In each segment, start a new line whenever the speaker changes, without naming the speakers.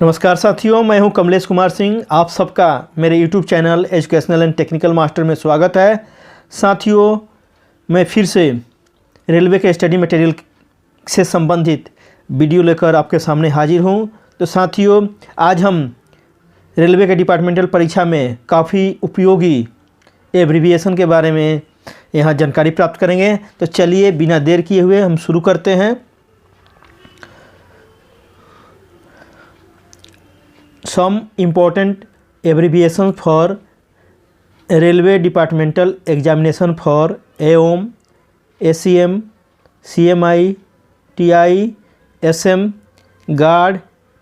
नमस्कार साथियों, मैं हूं कमलेश कुमार सिंह। आप सबका मेरे YouTube channel educational and technical master में स्वागत है। साथियों, मैं फिर से रेलवे के स्टडी मटेरियल से संबंधित वीडियो लेकर आपके सामने हाजिर हूं। तो साथियों, आज हम रेलवे के डिपार्टमेंटल परीक्षा में काफ़ी उपयोगी एब्रीविएशन के बारे में यहाँ जानकारी प्राप्त करेंगे। तो चलिए बिना देर किए हुए हम शुरू करते हैं। Some important abbreviations for Railway Departmental Examination for AOM, ACM, CMI, TI, SM, GARD,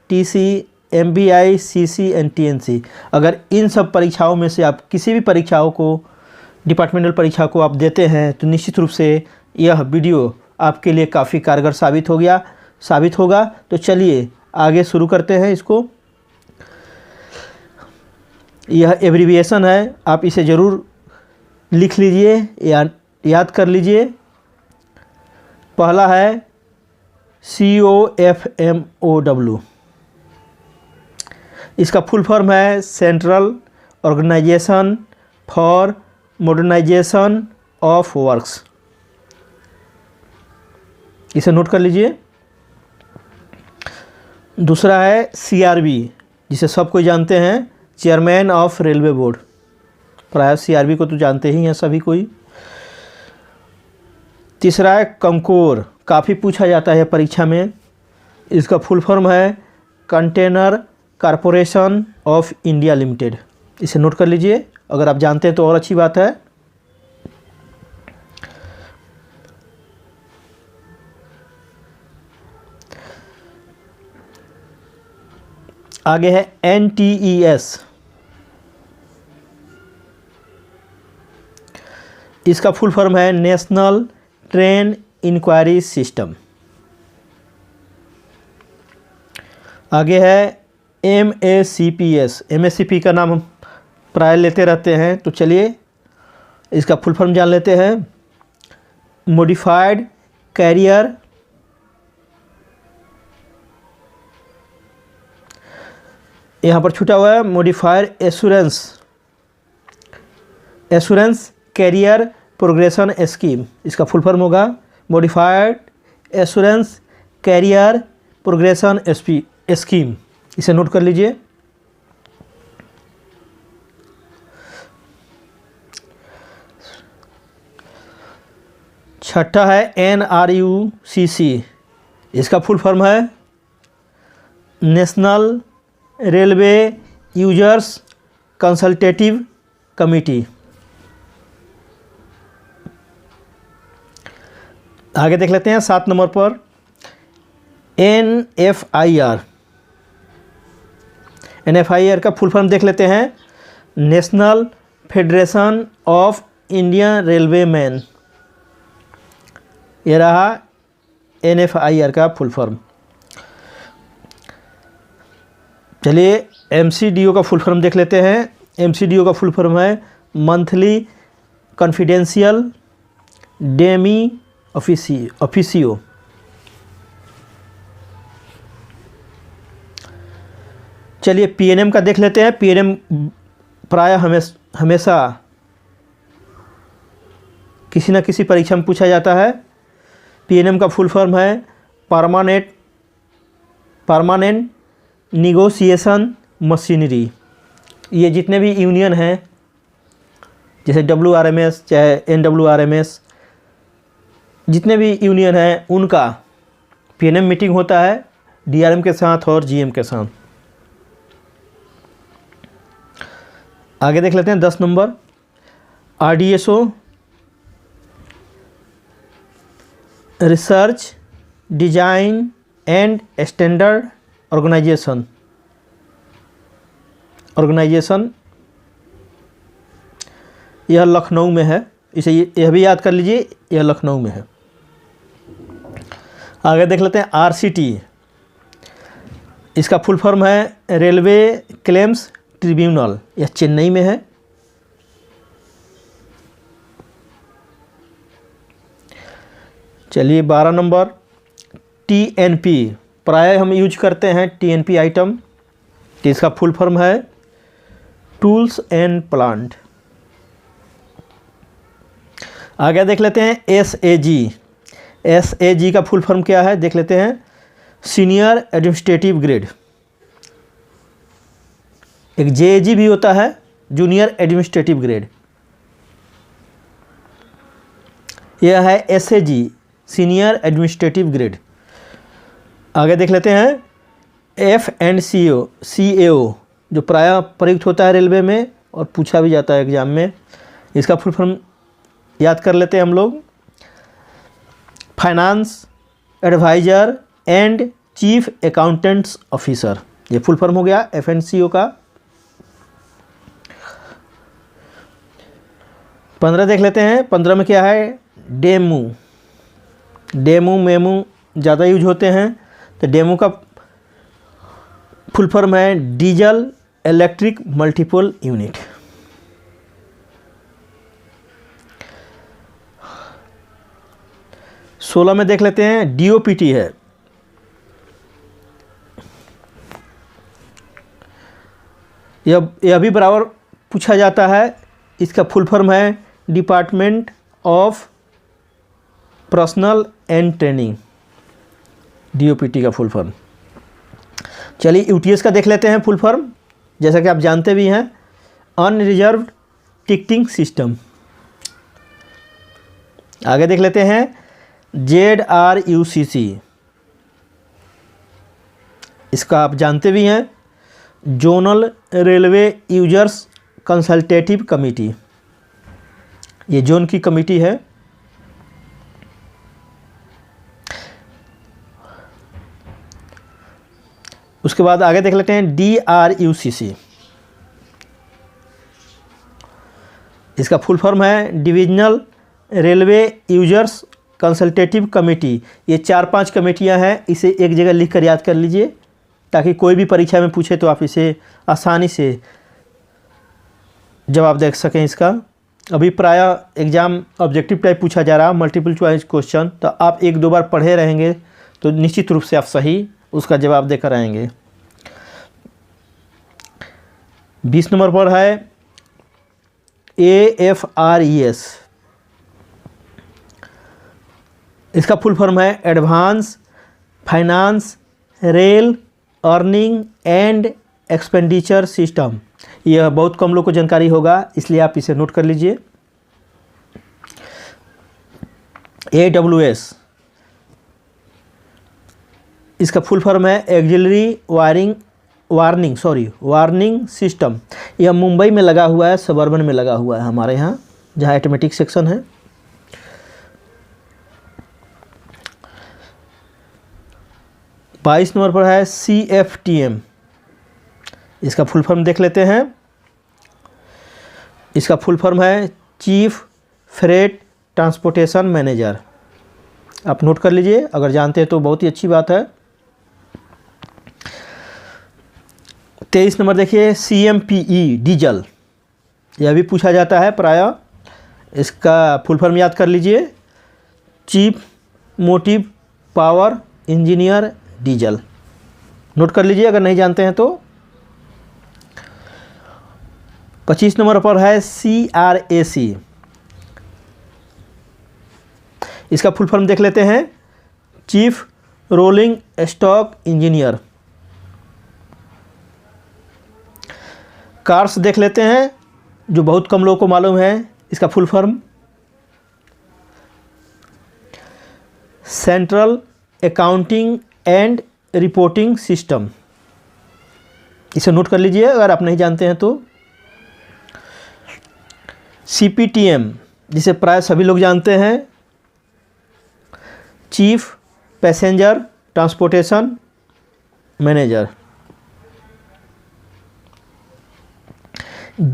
TC, MBI, CC and TNC। अगर इन सब परीक्षाओं में से आप किसी भी परीक्षाओं को डिपार्टमेंटल परीक्षा को आप देते हैं तो निश्चित रूप से यह वीडियो आपके लिए काफ़ी कारगर साबित होगा। तो चलिए आगे शुरू करते हैं इसको। यह एब्रीविएशन है, आप इसे ज़रूर लिख लीजिए या याद कर लीजिए। पहला है COFMOW। इसका फुल फॉर्म है central organisation for modernisation of works. इसे नोट कर लीजिए। दूसरा है CRB, जिसे सब कोई जानते हैं, चेयरमैन ऑफ रेलवे बोर्ड। प्राय CRB को तो जानते ही हैं सभी कोई। तीसरा है कंकोर, काफ़ी पूछा जाता है परीक्षा में। इसका फुल फॉर्म है container corporation of India limited. इसे नोट कर लीजिए, अगर आप जानते हैं तो और अच्छी बात है। आगे है NTES। इसका फुल फॉर्म है नेशनल ट्रेन इंक्वायरी सिस्टम। आगे है MACPS। MACP का नाम हम प्राय लेते रहते हैं, तो चलिए इसका फुल फॉर्म जान लेते हैं। मॉडिफाइड कैरियर यहाँ पर छूटा हुआ है, modified assurance career progression scheme. इसका फुल फॉर्म होगा modified assurance career progression scheme. इसे नोट कर लीजिए। छठा है NRUCC। इसका फुल फॉर्म है national railway users consultative committee. आगे देख लेते हैं 7 नंबर पर NFIR। NFIR का फुल फॉर्म देख लेते हैं, national federation of Indian railway man. ये रहा NFIR का फुल फॉर्म। चलिए MCDO का फुल फॉर्म देख लेते हैं। MCDO का फुल फॉर्म है मंथली कॉन्फिडेंशियल डेमी ऑफिसियो। चलिए PNM का देख लेते हैं। PNM प्राय हमेशा किसी न किसी परीक्षा में पूछा जाता है। PNM का फुल फॉर्म है परमानेंट निगोशिएशन मशीनरी। ये जितने भी यूनियन हैं, जैसे WRMS चाहे NWRMS, जितने भी यूनियन हैं उनका PNM मीटिंग होता है DRM के साथ और GM के साथ। आगे देख लेते हैं 10 number RDSO, research design and standard organisation. यह लखनऊ में है, इसे यह भी याद कर लीजिए, यह लखनऊ में है। आगे देख लेते हैं RCT। इसका फुल फॉर्म है रेलवे क्लेम्स ट्रिब्यूनल। यह चेन्नई में है। चलिए 12 नंबर TNP। प्राय हम यूज करते हैं TNP आइटम। तो इसका फुल फॉर्म है टूल्स एंड प्लांट। आगे देख लेते हैं SAG। SAG का फुल फॉर्म क्या है देख लेते हैं, सीनियर एडमिनिस्ट्रेटिव ग्रेड। एक JAG भी होता है, जूनियर एडमिनिस्ट्रेटिव ग्रेड। यह है SAG, सीनियर एडमिनिस्ट्रेटिव ग्रेड। आगे देख लेते हैं FNCO जो प्रायः प्रयुक्त होता है रेलवे में और पूछा भी जाता है एग्जाम में। इसका फुल फॉर्म याद कर लेते हैं हम लोग, finance adviser and chief accountants officer. ये फुल फॉर्म हो गया FNCO का। 15 देख लेते हैं। 15 में क्या है, डेमू। डेमू मेमू ज़्यादा यूज होते हैं, तो डेमू का फुल फॉर्म है डीजल इलेक्ट्रिक मल्टीपल यूनिट। सोलह में देख लेते हैं DOPT है। यह भी बराबर पूछा जाता है। इसका फुल फॉर्म है department of personal and training, DOPT का फुल फॉर्म। चलिए UTS का देख लेते हैं फुल फॉर्म, जैसा कि आप जानते भी हैं, अनरिजर्व्ड टिकटिंग सिस्टम। आगे देख लेते हैं ZRUCC। इसका आप जानते भी हैं, zonal railway users consultative committee. ये जोन की कमेटी है। उसके बाद आगे देख लेते हैं DRUCC। इसका फुल फॉर्म है divisional railway users consultative committee. ये 4-5 कमेटियां हैं, इसे एक जगह लिख कर याद कर लीजिए ताकि कोई भी परीक्षा में पूछे तो आप इसे आसानी से जवाब दे सकें इसका। अभी प्रायः एग्ज़ाम ऑब्जेक्टिव टाइप पूछा जा रहा, मल्टीपल चॉइस क्वेश्चन, तो आप 1-2 बार पढ़े रहेंगे तो निश्चित रूप से आप सही उसका जवाब देकर आएंगे। 20 नंबर पर है AFRES। इसका फुल फॉर्म है advance finance rail earning and expenditure system. यह बहुत कम लोग को जानकारी होगा, इसलिए आप इसे नोट कर लीजिए। AWS, इसका फुल फॉर्म है एक्सिलरी वार्निंग सिस्टम। यह मुंबई में लगा हुआ है, सबर्बन में लगा हुआ है हमारे यहाँ, जहाँ ऑटोमेटिक सेक्शन है। बाईस नंबर पर है CFTM। इसका फुल फॉर्म देख लेते हैं। इसका फुल फॉर्म है चीफ फ्रेट ट्रांसपोर्टेशन मैनेजर। आप नोट कर लीजिए, अगर जानते हैं तो बहुत ही अच्छी बात है। 23 नंबर देखिए CMPE डीजल। यह भी पूछा जाता है प्रायः। इसका फुल फॉर्म याद कर लीजिए, chief motive power engineer diesel. Note कर लीजिए अगर नहीं जानते हैं तो। 25 नंबर पर है CRAC। इसका फुल फॉर्म देख लेते हैं, chief rolling stock engineer. Cars देख लेते हैं, जो बहुत कम लोगों को मालूम है। इसका full form central accounting and reporting system. इसे नोट कर लीजिए अगर आप नहीं जानते हैं तो। CPTM, जिसे प्राय सभी लोग जानते हैं, chief passenger transportation manager.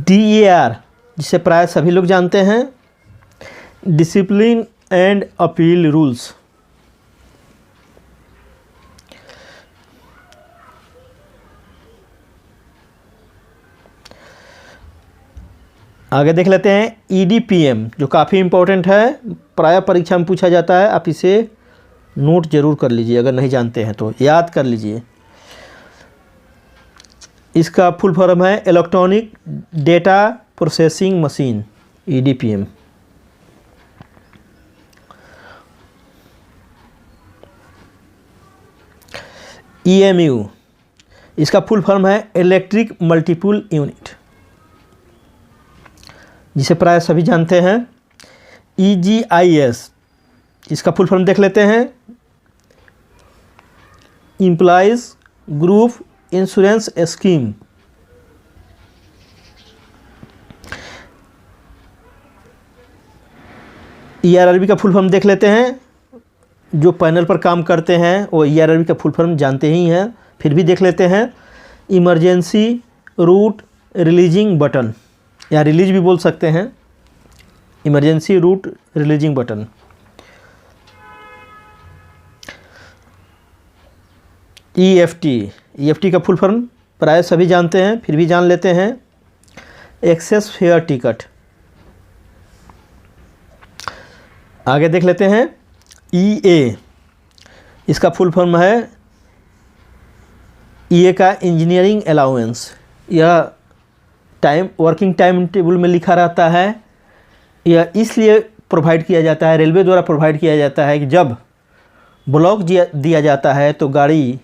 DAR, जिसे प्राय सभी लोग जानते हैं, डिसिप्लिन एंड अपील रूल्स। आगे देख लेते हैं EDPM, जो काफ़ी इम्पोर्टेंट है, प्राय परीक्षा में पूछा जाता है। आप इसे नोट जरूर कर लीजिए, अगर नहीं जानते हैं तो याद कर लीजिए। इसका फुल फॉर्म है electronic data processing machine, EDPM। EMU, इसका फुल फॉर्म है इलेक्ट्रिक मल्टीपल यूनिट, जिसे प्राय सभी जानते हैं। EGIS, इसका फुल फॉर्म देख लेते हैं, employees group insurance scheme. ERRB का फुल फॉर्म देख लेते हैं, जो पैनल पर काम करते हैं वो ERRB का फुल फॉर्म जानते ही हैं, फिर भी देख लेते हैं। इमरजेंसी रूट रिलीजिंग बटन, या रिलीज भी बोल सकते हैं, emergency route releasing button. EFT का फुल फॉर्म प्राय सभी जानते हैं, फिर भी जान लेते हैं, एक्सेस फेयर टिकट। आगे देख लेते हैं EA, इसका फुल फॉर्म है EA का इंजीनियरिंग अलाउंस। यह वर्किंग टाइम टेबल में लिखा रहता है। यह इसलिए प्रोवाइड किया जाता है, रेलवे द्वारा प्रोवाइड किया जाता है कि जब ब्लॉक दिया जाता है तो गाड़ी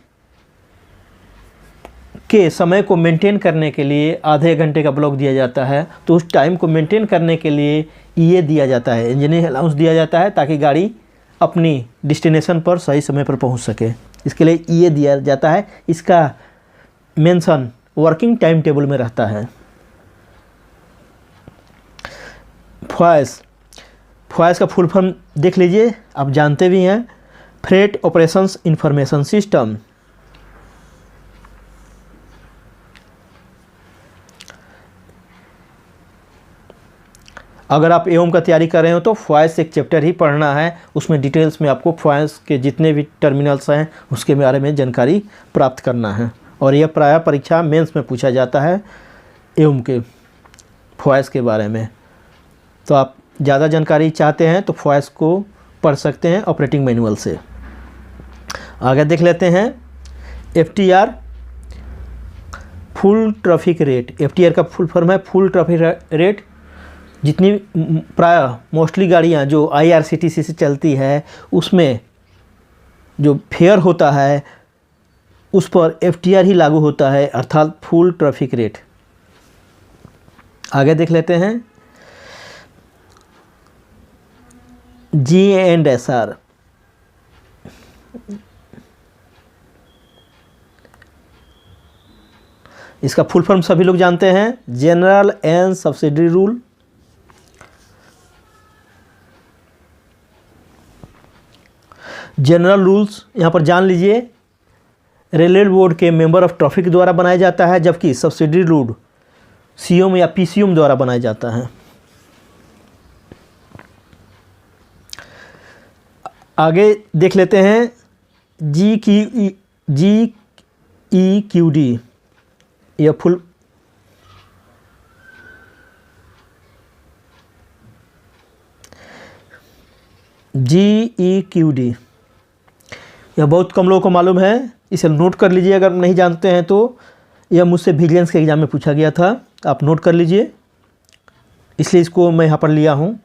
के समय को मेंटेन करने के लिए आधे घंटे का ब्लॉक दिया जाता है, तो उस टाइम को मेंटेन करने के लिए EA दिया जाता है, इंजीनियरिंग अलाउंस दिया जाता है, ताकि गाड़ी अपनी डेस्टिनेशन पर सही समय पर पहुंच सके। इसके लिए EA दिया जाता है। इसका मेंशन वर्किंग टाइम टेबल में रहता है। FOIS का फुल फॉर्म देख लीजिए, आप जानते भी हैं, फ्रेट ऑपरेशंस इंफॉर्मेशन सिस्टम। अगर आप एओम का तैयारी कर रहे हो तो FOIS एक चैप्टर ही पढ़ना है, उसमें डिटेल्स में आपको FOIS के जितने भी टर्मिनल्स हैं उसके बारे में जानकारी प्राप्त करना है। और यह प्रायः परीक्षा मेंस में पूछा जाता है एओम के FOIS के बारे में। तो आप ज़्यादा जानकारी चाहते हैं तो FOIS को पढ़ सकते हैं ऑपरेटिंग मैनुअल से। आगे देख लेते हैं FTR, full traffic rate. FTR का फुल फॉर्म है फुल ट्रैफिक रेट। जितनी प्राय मोस्टली गाड़ियाँ जो IRCTC से चलती है उसमें जो फेयर होता है उस पर FTR ही लागू होता है, अर्थात फुल ट्रैफिक रेट। आगे देख लेते हैं G&SR, इसका फुल फॉर्म सभी लोग जानते हैं, general and subsidy rule. General rules यहाँ पर जान लीजिए, रेलवे बोर्ड के मेंबर ऑफ ट्रैफिक द्वारा बनाया जाता है, जबकि सब्सिडी रूल COM या PCOM द्वारा बनाया जाता है। आगे देख लेते हैं GEQD, यह फुल GEQD यह बहुत कम लोगों को मालूम है, इसे नोट कर लीजिए अगर नहीं जानते हैं तो। यह मुझसे विजिलेंस के एग्ज़ाम में पूछा गया था, आप नोट कर लीजिए, इसलिए इसको मैं यहाँ पर लिया हूँ।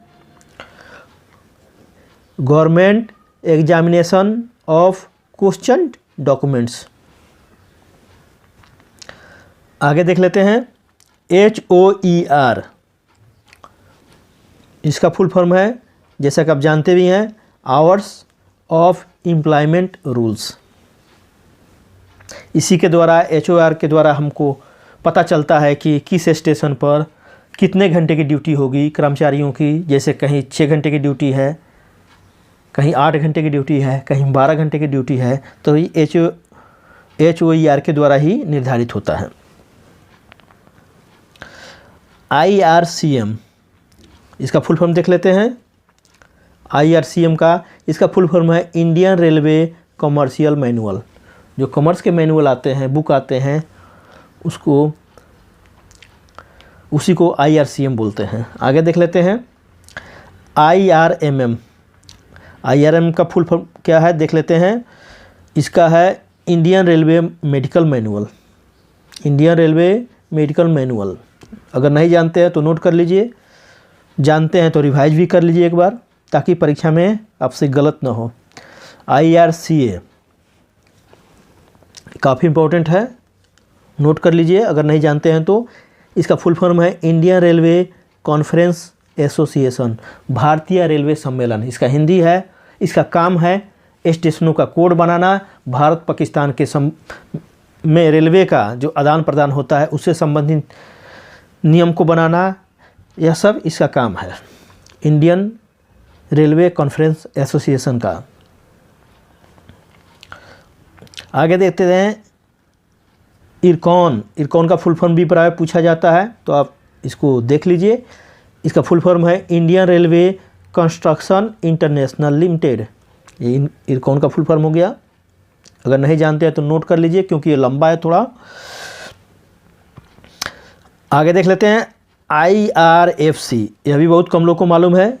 Government examination of question documents. आगे देख लेते हैं HOER, इसका फुल फॉर्म है, जैसा कि आप जानते भी हैं, आवर्स ऑफ एम्प्लॉयमेंट रूल्स। इसी के द्वारा HOR के द्वारा हमको पता चलता है कि किस स्टेशन पर कितने घंटे की ड्यूटी होगी कर्मचारियों की। जैसे कहीं 6 घंटे की ड्यूटी है, कहीं 8 घंटे की ड्यूटी है, कहीं 12 घंटे की ड्यूटी है, तो ये HOER के द्वारा ही निर्धारित होता है। IRCM, इसका फुल फॉर्म देख लेते हैं। IRCM का इसका फुल फॉर्म है इंडियन रेलवे कमर्शियल मैनुअल। जो कॉमर्स के मैनुअल आते हैं, बुक आते हैं, उसी को IRCM बोलते हैं। आगे देख लेते हैं IRMM। IRM का फुल फॉर्म क्या है देख लेते हैं। इसका है Indian railway medical manual. Indian railway medical manual. अगर नहीं जानते हैं तो नोट कर लीजिए, जानते हैं तो रिवाइज भी कर लीजिए एक बार, ताकि परीक्षा में आपसे गलत ना हो। IRCA काफ़ी इम्पोर्टेंट है, नोट कर लीजिए अगर नहीं जानते हैं तो। इसका फुल फॉर्म है इंडियन रेलवे कॉन्फ्रेंस एसोसिएशन, भारतीय रेलवे सम्मेलन इसका हिंदी है। इसका काम है स्टेशनों का कोड बनाना, भारत पाकिस्तान के में रेलवे का जो आदान प्रदान होता है उससे संबंधित नियम को बनाना, यह सब इसका काम है, इंडियन रेलवे कॉन्फ्रेंस एसोसिएशन का। आगे देखते हैं इरकॉन का फुल फॉर्म भी प्राय पूछा जाता है, तो आप इसको देख लीजिए। इसका फुल फॉर्म है Indian railway construction international limited, ये इरकॉन का फुल फॉर्म हो गया। अगर नहीं जानते हैं तो नोट कर लीजिए क्योंकि ये लंबा है थोड़ा। आगे देख लेते हैं IRFC, यह भी बहुत कम लोग को मालूम है।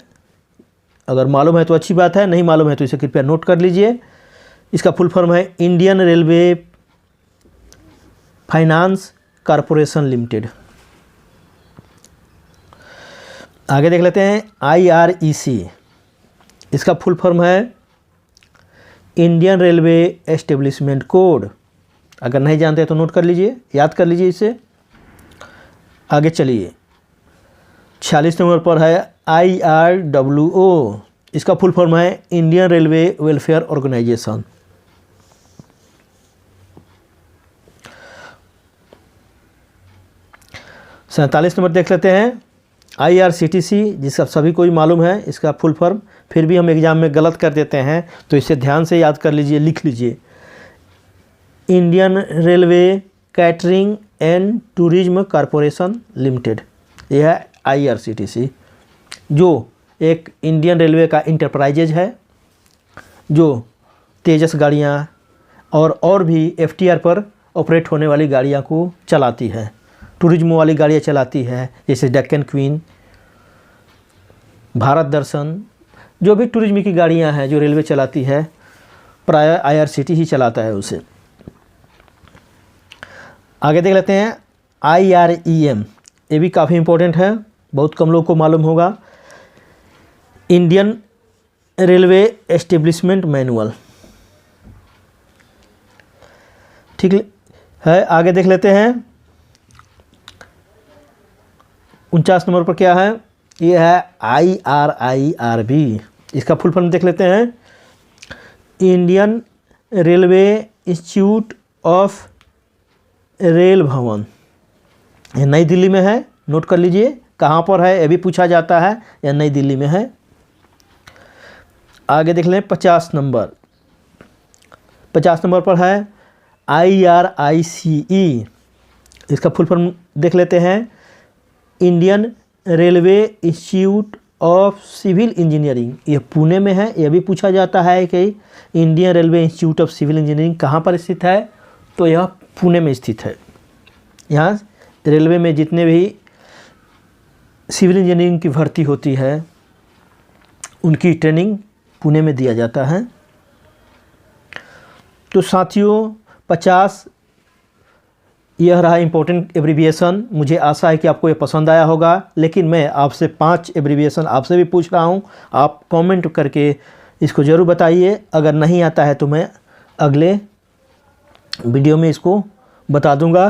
अगर मालूम है तो अच्छी बात है, नहीं मालूम है तो इसे कृपया नोट कर लीजिए। इसका फुल फॉर्म है Indian railway finance corporation limited. आगे देख लेते हैं IREC, इसका फुल फॉर्म है इंडियन रेलवे एस्टेब्लिशमेंट कोड। अगर नहीं जानते तो नोट कर लीजिए, याद कर लीजिए इसे। आगे चलिए 46 नंबर पर है IRWO, इसका फुल फॉर्म है इंडियन रेलवे वेलफेयर ऑर्गेनाइजेशन। सैंतालीस नंबर देख लेते हैं IRCTC, जिसका सभी को ही मालूम है इसका फुल फॉर्म, फिर भी हम एग्जाम में गलत कर देते हैं तो इसे ध्यान से याद कर लीजिए, लिख लीजिए। Indian railway catering and tourism corporation limited, यह है IRCTC, जो एक इंडियन रेलवे का इंटरप्राइजेज है, जो तेजस गाड़ियाँ और भी FTR पर ऑपरेट होने वाली गाड़ियाँ को चलाती है, टूरिज्म वाली गाड़ियाँ चलाती है, जैसे डेक्कन क्वीन, भारत दर्शन, जो भी टूरिज्म की गाड़ियाँ हैं जो रेलवे चलाती है, प्राय IRCTC ही चलाता है उसे। आगे देख लेते हैं IREM, ये भी काफ़ी इम्पोर्टेंट है, बहुत कम लोगों को मालूम होगा। इंडियन रेलवे एस्टेब्लिशमेंट मैनुअल, ठीक है। आगे देख लेते हैं 49 नंबर पर क्या है, ये है IRIRB, इसका फुल फॉर्म देख लेते हैं Indian railway institute of rail भवन, ये नई दिल्ली में है, नोट कर लीजिए कहाँ पर है, ये भी पूछा जाता है, यह नई दिल्ली में है। आगे देख लें 50 नंबर पर है IRICE, इसका फुल फॉर्म देख लेते हैं Indian railway institute of civil engineering, यह पुणे में है, यह भी पूछा जाता है कि Indian railway institute of civil engineering कहाँ पर स्थित है, तो यह पुणे में स्थित है। यहाँ रेलवे में जितने भी सिविल इंजीनियरिंग की भर्ती होती है उनकी ट्रेनिंग पुणे में दिया जाता है। तो साथियों 50 यह रहा इम्पोर्टेंट एब्रीविएशन। मुझे आशा है कि आपको ये पसंद आया होगा, लेकिन मैं आपसे 5 एब्रीविएशन आपसे भी पूछ रहा हूँ, आप कमेंट करके इसको ज़रूर बताइए। अगर नहीं आता है तो मैं अगले वीडियो में इसको बता दूंगा।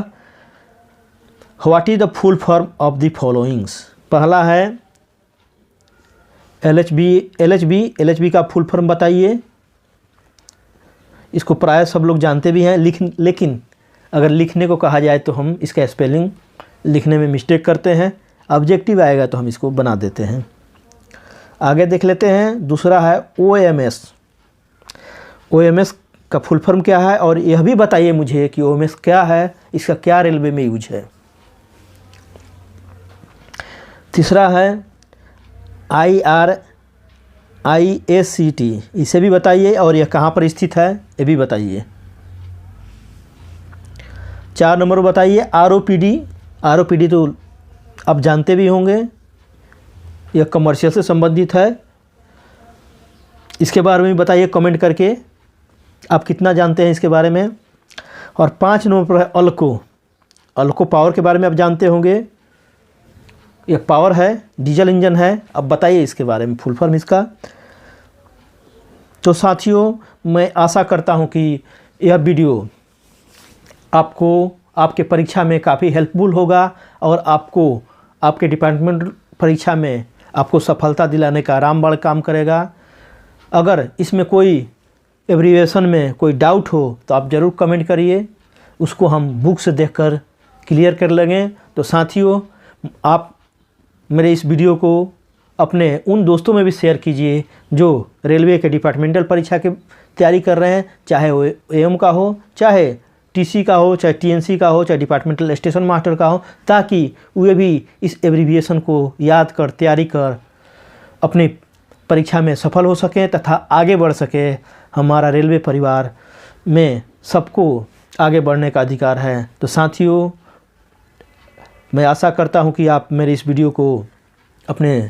What is the full form of the followings, पहला है LHB का फुल फॉर्म बताइए। इसको प्राय सब लोग जानते भी हैं, लेकिन अगर लिखने को कहा जाए तो हम इसका स्पेलिंग लिखने में मिस्टेक करते हैं, ऑब्जेक्टिव आएगा तो हम इसको बना देते हैं। आगे देख लेते हैं, दूसरा है OMS का फुल फॉर्म क्या है, और यह भी बताइए मुझे कि OMS क्या है, इसका क्या रेलवे में यूज है। तीसरा है IRISCT, इसे भी बताइए, और यह कहाँ पर स्थित है ये भी बताइए। 4 नंबर बताइए ROPD तो आप जानते भी होंगे, यह कमर्शियल से संबंधित है, इसके बारे में बताइए कमेंट करके आप कितना जानते हैं इसके बारे में। और 5 नंबर पर है अल्को पावर के बारे में आप जानते होंगे। एक पावर है, डीजल इंजन है। अब बताइए इसके बारे में, फुल फॉर्म इसका। तो साथियों, मैं आशा करता हूं कि यह वीडियो आपको आपके परीक्षा में काफ़ी हेल्पफुल होगा और आपको आपके डिपार्टमेंट परीक्षा में आपको सफलता दिलाने का रामबाण काम करेगा। अगर इसमें कोई एब्रीविएशन में कोई डाउट हो तो आप ज़रूर कमेंट करिए, उसको हम बुक से देखकर क्लियर कर लेंगे। तो साथियों, आप मेरे इस वीडियो को अपने उन दोस्तों में भी शेयर कीजिए जो रेलवे के डिपार्टमेंटल परीक्षा की तैयारी कर रहे हैं, चाहे वो एएम का हो, चाहे टीसी का हो, चाहे टीएनसी का हो, चाहे डिपार्टमेंटल स्टेशन मास्टर का हो, ताकि वे भी इस एब्रीविएशन को याद कर तैयारी कर अपनी परीक्षा में सफल हो सकें तथा आगे बढ़ सके। हमारा रेलवे परिवार में सबको आगे बढ़ने का अधिकार है। तो साथियों, मैं आशा करता हूं कि आप मेरे इस वीडियो को अपने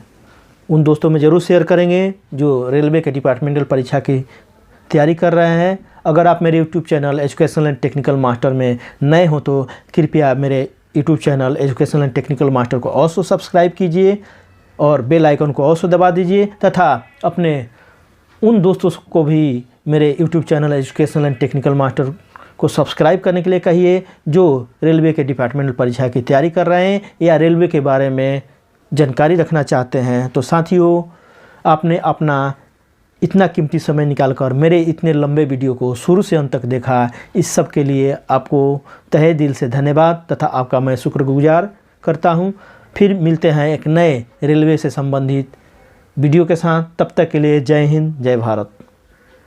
उन दोस्तों में ज़रूर शेयर करेंगे जो रेलवे के डिपार्टमेंटल परीक्षा की तैयारी कर रहे हैं। अगर आप मेरे YouTube channel educational and technical master में नए हो तो कृपया मेरे YouTube channel educational and technical master को अवश्य सब्सक्राइब कीजिए और बेल आइकन को अवश्य दबा दीजिए तथा अपने उन दोस्तों को भी मेरे YouTube channel educational and technical master को सब्सक्राइब करने के लिए कहिए जो रेलवे के डिपार्टमेंटल परीक्षा की तैयारी कर रहे हैं या रेलवे के बारे में जानकारी रखना चाहते हैं। तो साथियों, आपने अपना इतना कीमती समय निकालकर मेरे इतने लंबे वीडियो को शुरू से अंत तक देखा, इस सब के लिए आपको तहे दिल से धन्यवाद तथा आपका मैं शुक्रगुजार करता हूं। फिर मिलते हैं एक नए रेलवे से संबंधित वीडियो के साथ। तब तक के लिए जय हिंद, जय भारत।